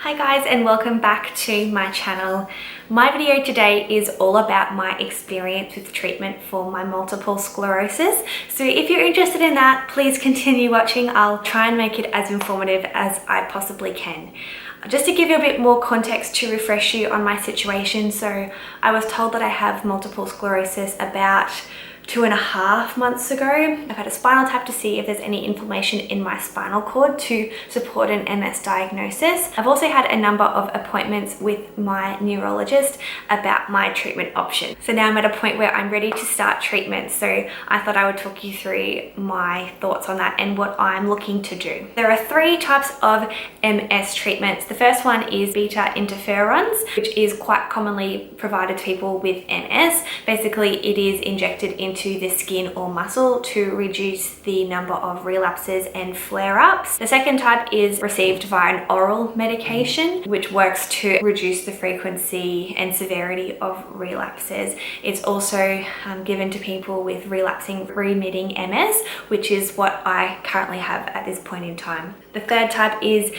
Hi guys, and welcome back to my channel. My video today is all about my experience with treatment for my multiple sclerosis. So if you're interested in that, please continue watching. I'll try and make it as informative as I possibly can. Just to give you a bit more context to refresh you on my situation. So I was told that I have multiple sclerosis about 2.5 months ago. I've had a spinal tap to see if there's any inflammation in my spinal cord to support an MS diagnosis. I've also had a number of appointments with my neurologist about my treatment options. So now I'm at a point where I'm ready to start treatment. So I thought I would talk you through my thoughts on that and what I'm looking to do. There are 3 types of MS treatments. The first one is beta interferons, which is quite commonly provided to people with MS. Basically, it is injected into the skin or muscle to reduce the number of relapses and flare-ups. The second type is received via an oral medication, which works to reduce the frequency and severity of relapses. It's also given to people with relapsing remitting MS, which is what I currently have at this point in time. The third type is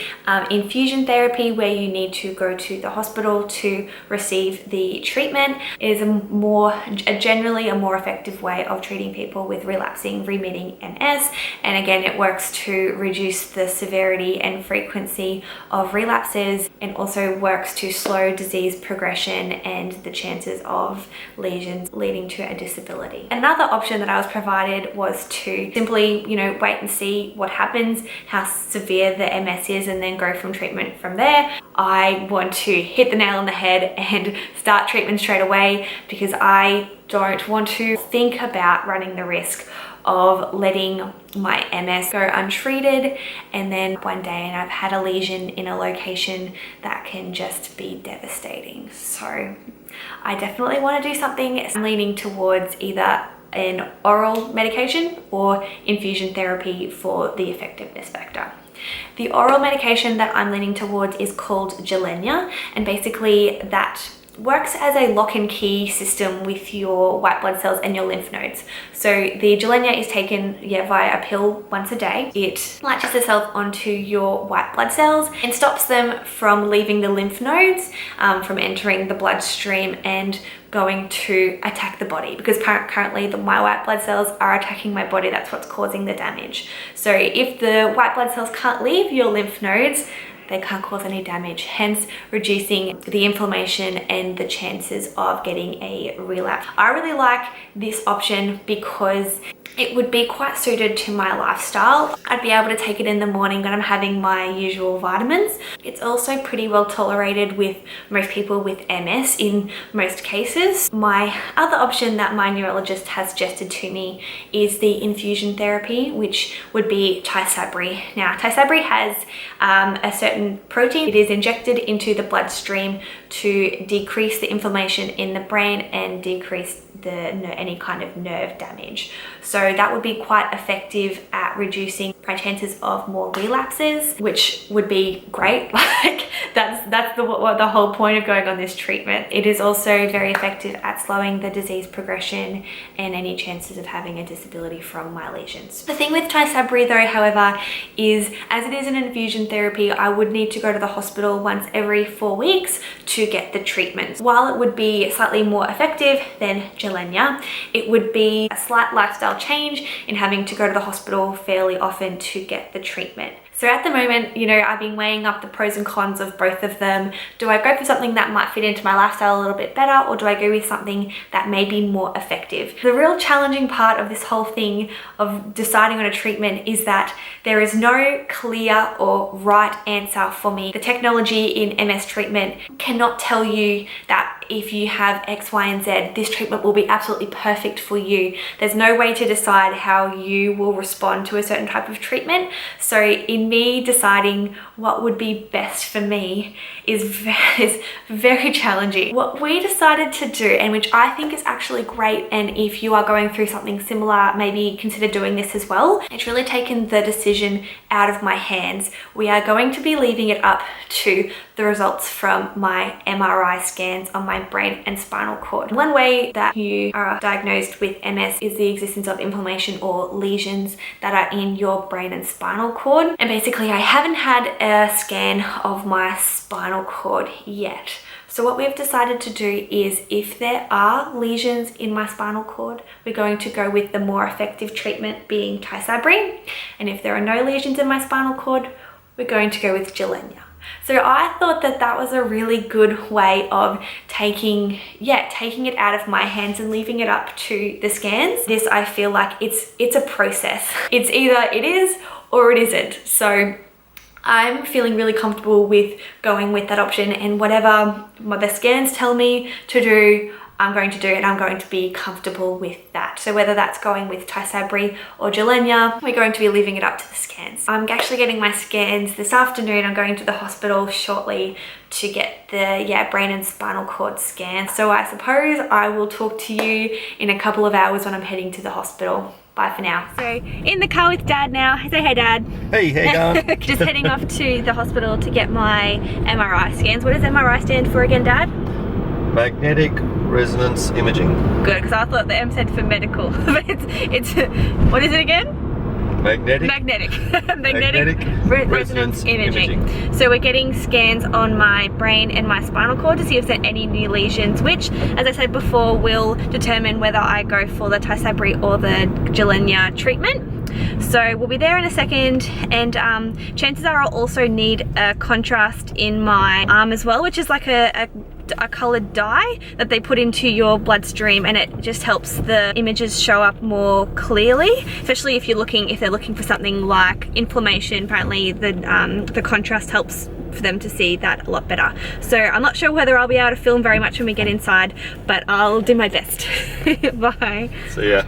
infusion therapy, where you need to go to the hospital to receive the treatment. It is generally a more effective way of treating people with relapsing remitting MS, and again it works to reduce the severity and frequency of relapses, and also works to slow disease progression and the chances of lesions leading to a disability. Another option that I was provided was to simply wait and see what happens, how severe the MS is, and then go from treatment from there. I want to hit the nail on the head and start treatment straight away, because I don't want to think about running the risk of letting my MS go untreated and then one day and I've had a lesion in a location that can just be devastating. So I definitely want to do something. I'm leaning towards either an oral medication or infusion therapy for the effectiveness factor. The oral medication that I'm leaning towards is called Gilenya, and basically that works as a lock and key system with your white blood cells and your lymph nodes. So the Gilenya is taken via a pill once a day. It latches itself onto your white blood cells and stops them from leaving the lymph nodes, from entering the bloodstream and going to attack the body, because currently my white blood cells are attacking my body. That's what's causing the damage. So if the white blood cells can't leave your lymph nodes, they can't cause any damage, hence reducing the inflammation and the chances of getting a relapse. I really like this option because it would be quite suited to my lifestyle. I'd be able to take it in the morning when I'm having my usual vitamins. It's also pretty well tolerated with most people with MS in most cases. My other option that my neurologist has suggested to me is the infusion therapy, which would be Tysabri. Now, Tysabri has a certain protein. It is injected into the bloodstream to decrease the inflammation in the brain and decrease any kind of nerve damage. So that would be quite effective at reducing my chances of more relapses, which would be great. Like that's the whole point of going on this treatment. It is also very effective at slowing the disease progression and any chances of having a disability from my lesions. The thing with Tysabri though, however, is as it is an infusion therapy, I would need to go to the hospital once every 4 weeks to get the treatment. While it would be slightly more effective than Gilenya, it would be a slight lifestyle change in having to go to the hospital fairly often to get the treatment. So at the moment, I've been weighing up the pros and cons of both of them. Do I go for something that might fit into my lifestyle a little bit better, or do I go with something that may be more effective? The real challenging part of this whole thing of deciding on a treatment is that there is no clear or right answer for me. The technology in MS treatment cannot tell you that if you have X, Y, and Z, this treatment will be absolutely perfect for you. There's no way to decide how you will respond to a certain type of treatment. So in me deciding what would be best for me is very challenging. What we decided to do, and which I think is actually great, and if you are going through something similar, maybe consider doing this as well. It's really taken the decision out of my hands. We are going to be leaving it up to the results from my MRI scans on my my brain and spinal cord. One way that you are diagnosed with MS is the existence of inflammation or lesions that are in your brain and spinal cord. And basically I haven't had a scan of my spinal cord yet. So what we've decided to do is, if there are lesions in my spinal cord, we're going to go with the more effective treatment being Tysabri. And if there are no lesions in my spinal cord, we're going to go with Gilenya. So I thought that that was a really good way of taking it out of my hands and leaving it up to the scans. This, I feel like it's a process. It's either it is or it isn't. So I'm feeling really comfortable with going with that option, and whatever the scans tell me to do, I'm going to do it, and I'm going to be comfortable with that. So whether that's going with Tysabri or Gilenya, we're going to be leaving it up to the scans. I'm actually getting my scans this afternoon. I'm going to the hospital shortly to get the brain and spinal cord scan. So I suppose I will talk to you in a couple of hours when I'm heading to the hospital. Bye for now. So in the car with Dad now. Say hey, Dad. Hey, how you going? Just heading off to the hospital to get my MRI scans. What does MRI stand for again, Dad? Magnetic resonance imaging. Good, because I thought the M said for medical, but it's what is it again? Magnetic resonance imaging. So we're getting scans on my brain and my spinal cord to see if there's any new lesions, which, as I said before, will determine whether I go for the Tysabri or the Gilenya treatment. So we'll be there in a second, and chances are I'll also need a contrast in my arm as well, which is like a colored dye that they put into your bloodstream, and it just helps the images show up more clearly, especially if they're looking for something like inflammation. Apparently the contrast helps for them to see that a lot better. So I'm not sure whether I'll be able to film very much when we get inside, but I'll do my best. Bye. See ya.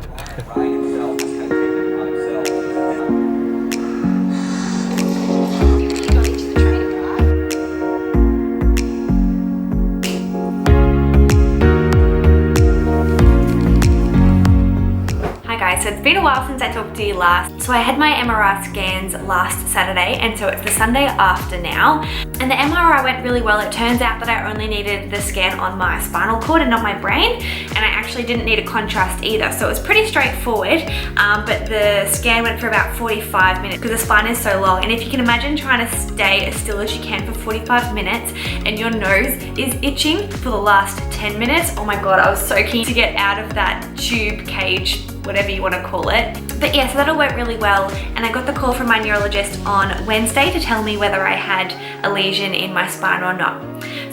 So it's been a while since I talked to you last. So I had my MRI scans last Saturday, and so it's the Sunday after now. And the MRI went really well. It turns out that I only needed the scan on my spinal cord and not my brain. And I actually didn't need a contrast either. So it was pretty straightforward, but the scan went for about 45 minutes because the spine is so long. And if you can imagine trying to stay as still as you can for 45 minutes and your nose is itching for the last 10 minutes, oh my God, I was so keen to get out of that tube cage, whatever you want to call it. But yeah, so that all went really well, and I got the call from my neurologist on Wednesday to tell me whether I had a lesion in my spine or not.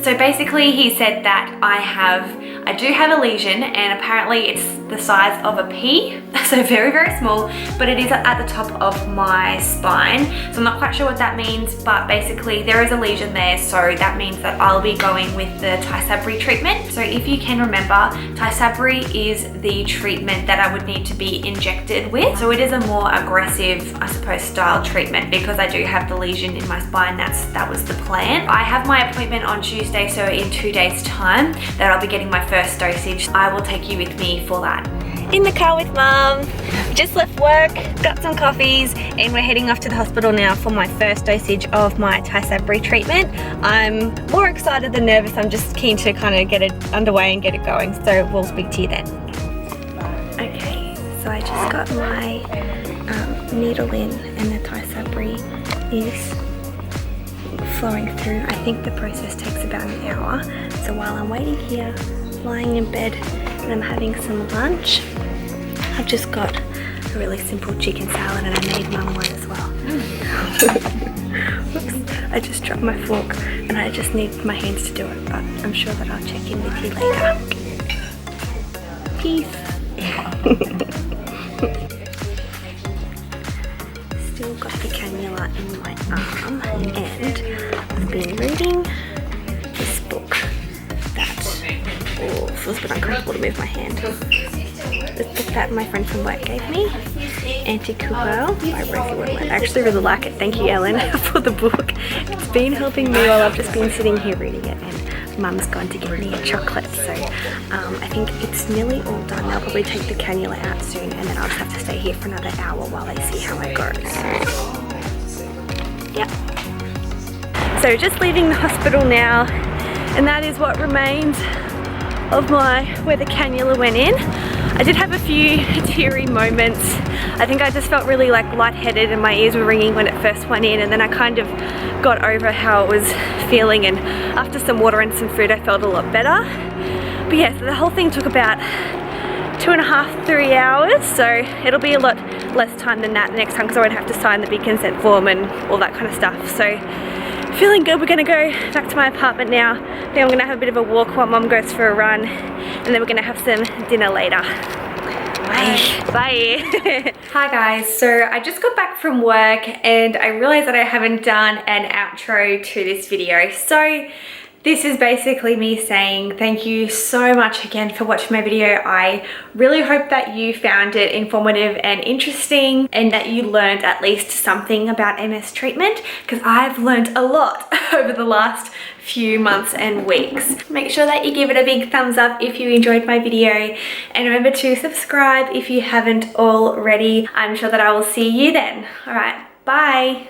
So basically he said that I do have a lesion, and apparently it's the size of a pea, so very, very small, but it is at the top of my spine. So I'm not quite sure what that means, but basically there is a lesion there, so that means that I'll be going with the Tysabri treatment. So if you can remember, Tysabri is the treatment that I would need to be injected with. So it is a more aggressive, I suppose, style treatment because I do have the lesion in my spine. That was the plan. I have my appointment on Tuesday, so in 2 days time that I'll be getting my first dosage. I will take you with me for that. In the car with Mum, just left work, got some coffees, and we're heading off to the hospital now for my first dosage of my Tysabri treatment. I'm more excited than nervous. I'm just keen to kind of get it underway and get it going, so we'll speak to you then. Okay, so I just got my needle in, and the Tysabri is flowing through. I think the process takes about an hour. So while I'm waiting here, lying in bed, and I'm having some lunch, I've just got a really simple chicken salad, and I made Mum one as well. Oops, I just dropped my fork, and I just need my hands to do it, but I'm sure that I'll check in with you later. Peace. Still got the cannula in my arm, and I've been reading this book that feels a bit uncomfortable to move my hand. This book that my friend from work gave me, Anti-Coupole by Rosie Woodland. I actually really like it. Thank you, Ellen, for the book. It's been helping me while I've just been sitting here reading it, and Mum's gone to get me a chocolate, so I think it's nearly all done. They'll probably take the cannula out soon, and then I'll just have to stay here for another hour while they see how it goes. Yep. So just leaving the hospital now, and that is what remains of where the cannula went in. I did have a few teary moments. I think I just felt really like lightheaded and my ears were ringing when it first went in, and then I kind of got over how it was feeling, and after some water and some food I felt a lot better. But yeah, so the whole thing took about 2.5 to 3 hours, so it'll be a lot less time than that next time because I won't have to sign the big consent form and all that kind of stuff. So feeling good. We're gonna go back to my apartment now. Then I'm gonna have a bit of a walk while Mom goes for a run, and then we're gonna have some dinner later. Bye. Bye. Hi guys, so I just got back from work and I realized that I haven't done an outro to this video. So this is basically me saying thank you so much again for watching my video. I really hope that you found it informative and interesting and that you learned at least something about MS treatment, because I've learned a lot over the last few months and weeks. Make sure that you give it a big thumbs up if you enjoyed my video, and remember to subscribe if you haven't already. I'm sure that I will see you then. All right, bye.